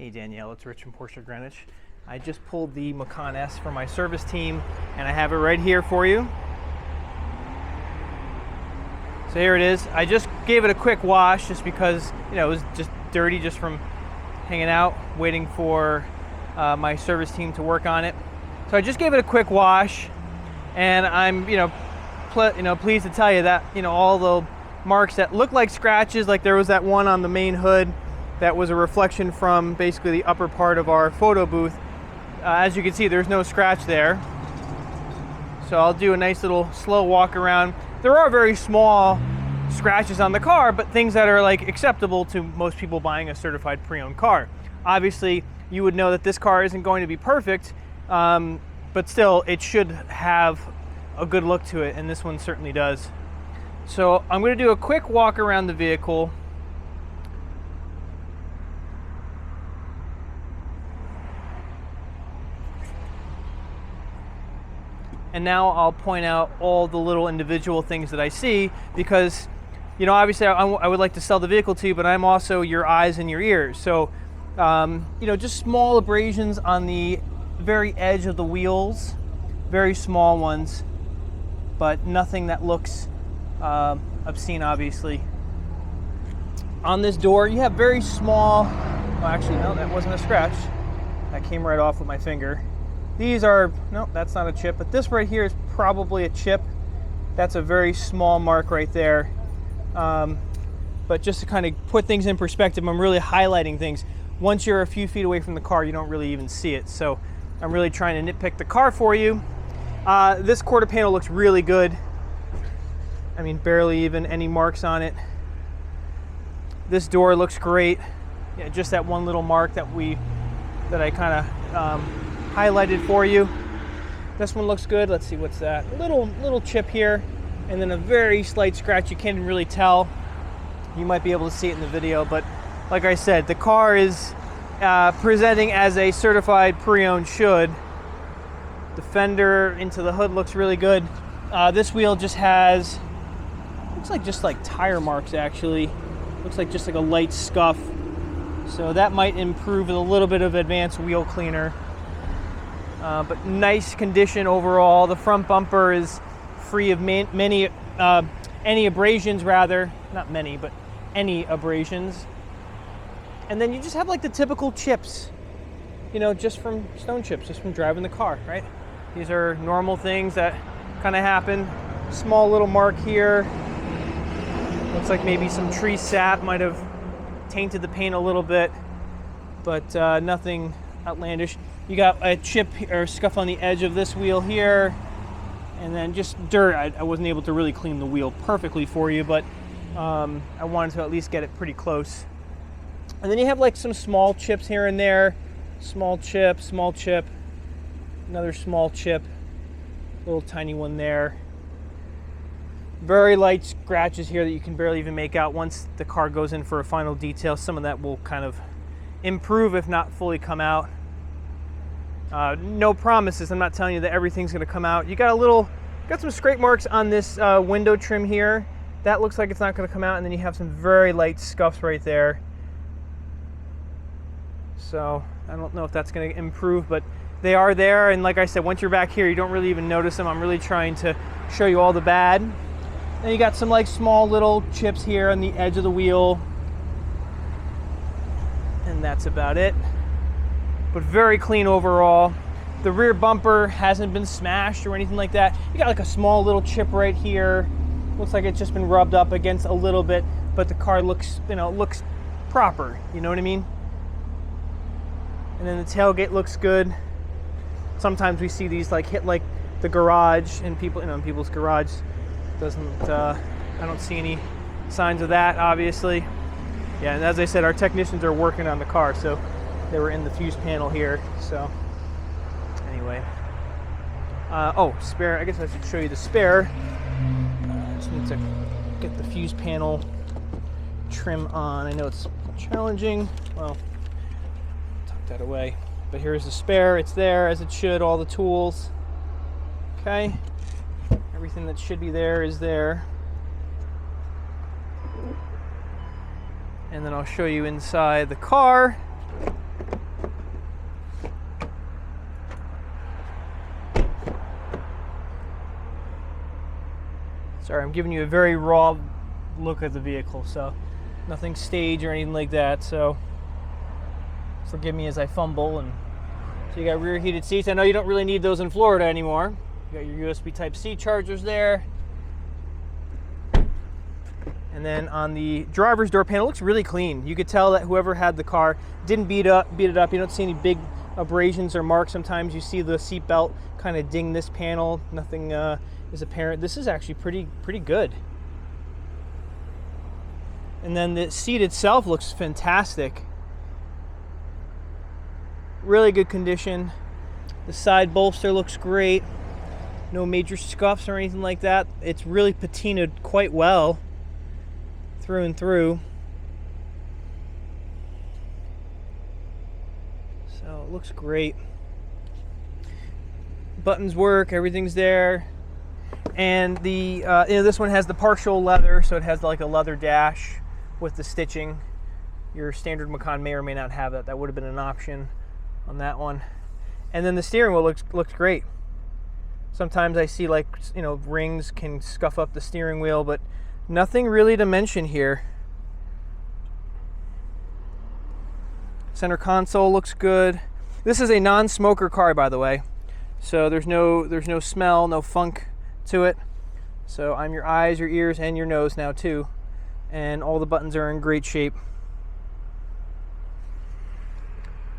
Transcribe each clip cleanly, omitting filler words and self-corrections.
Hey Danielle, it's Rich from Porsche Greenwich. I just pulled the Macan S for my service team and I have it right here for you. So here it is. I just gave it a quick wash just because, you know, it was just dirty just from hanging out, waiting for my service team to work on it. So I just gave it a quick wash, and I'm, pleased to tell you that, all the marks that look like scratches, like there was that one on the main hood that was a reflection from basically the upper part of our photo booth. As you can see, there's no scratch there. So I'll do a nice little slow walk around. There are very small scratches on the car, but things that are like acceptable to most people buying a certified pre-owned car. Obviously, you would know that this car isn't going to be perfect, but still it should have a good look to it, and this one certainly does. So I'm going to do a quick walk around the vehicle. And now I'll point out all the little individual things that I see because, obviously I would like to sell the vehicle to you, but I'm also your eyes and your ears. So, just small abrasions on the very edge of the wheels, very small ones, but nothing that looks obscene, obviously. On this door, you have very small, well, actually, no, that wasn't a scratch. That came right off with my finger. These are, no, that's not a chip, but this right here is probably a chip. That's a very small mark right there. But just to kind of put things in perspective, I'm really highlighting things. Once you're a few feet away from the car, you don't really even see it. So I'm really trying to nitpick the car for you. This quarter panel looks really good. I mean, barely even any marks on it. This door looks great. Yeah, just that one little mark that I kind of highlighted for you. This one looks good. Let's see, what's that? A little chip here, and then a very slight scratch. You can't really tell. You might be able to see it in the video, but like I said, the car is presenting as a certified pre-owned should. The fender into the hood looks really good. This wheel just has, looks like just like tire marks actually. Looks like just like a light scuff. So that might improve with a little bit of advanced wheel cleaner. But nice condition overall. The front bumper is free of any abrasions, rather. Not many, but any abrasions. And then you just have like the typical chips, just from stone chips, just from driving the car, right? These are normal things that kind of happen. Small little mark here. Looks like maybe some tree sap might have tainted the paint a little bit, but nothing outlandish. You got a chip or scuff on the edge of this wheel here, and then just dirt. I wasn't able to really clean the wheel perfectly for you, but I wanted to at least get it pretty close. And then you have like some small chips here and there. Small chip, another small chip, little tiny one there. Very light scratches here that you can barely even make out. Once the car goes in for a final detail, some of that will kind of improve, if not fully come out. No promises. I'm not telling you that everything's going to come out. You got some scrape marks on this window trim here. That looks like it's not going to come out, and then you have some very light scuffs right there. So I don't know if that's going to improve, but they are there. And like I said, once you're back here, you don't really even notice them. I'm really trying to show you all the bad. Then you got some like small little chips here on the edge of the wheel, and that's about it. But very clean overall. The rear bumper hasn't been smashed or anything like that. You got like a small little chip right here. Looks like it's just been rubbed up against a little bit, but the car looks, looks proper. You know what I mean? And then the tailgate looks good. Sometimes we see these like hit like the garage in in people's garage. Doesn't I don't see any signs of that, obviously. Yeah, and as I said, our technicians are working on the car, so they were in the fuse panel here. So anyway, spare. I guess I should show you the spare. Just need to get the fuse panel trim on. I know it's challenging. Well, tuck that away. But here's the spare. It's there as it should. All the tools. Okay. Everything that should be there is there. And then I'll show you inside the car. Sorry, I'm giving you a very raw look at the vehicle, so nothing staged or anything like that, so forgive me as I fumble. And so you got rear heated seats. I know you don't really need those in Florida anymore. You got your USB Type-C chargers there. And then on the driver's door panel, it looks really clean. You could tell that whoever had the car didn't beat it up. You don't see any big abrasions or marks. Sometimes you see the seat belt kind of ding this panel. Nothing is apparent. This is actually pretty good. And then the seat itself looks fantastic. Really good condition. The side bolster looks great. No major scuffs or anything like that. It's really patinaed quite well through and through. So it looks great. Buttons work, everything's there. And the this one has the partial leather, so it has like a leather dash with the stitching. Your standard Macan may or may not have that. That would have been an option on that one. And then the steering wheel looks great. Sometimes I see, like, rings can scuff up the steering wheel, but nothing really to mention here. Center console looks good. This is a non-smoker car, by the way, so there's no smell, no funk to it. So I'm your eyes, your ears, and your nose now too, and all the buttons are in great shape.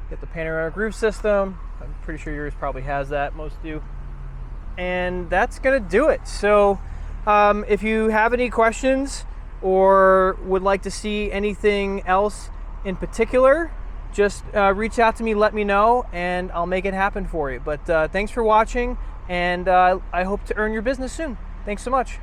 Get the panoramic roof system. I'm pretty sure yours probably has that. Most do. And that's gonna do it. So if you have any questions or would like to see anything else in particular, just reach out to me, let me know, and I'll make it happen for you. But thanks for watching, and I hope to earn your business soon. Thanks so much.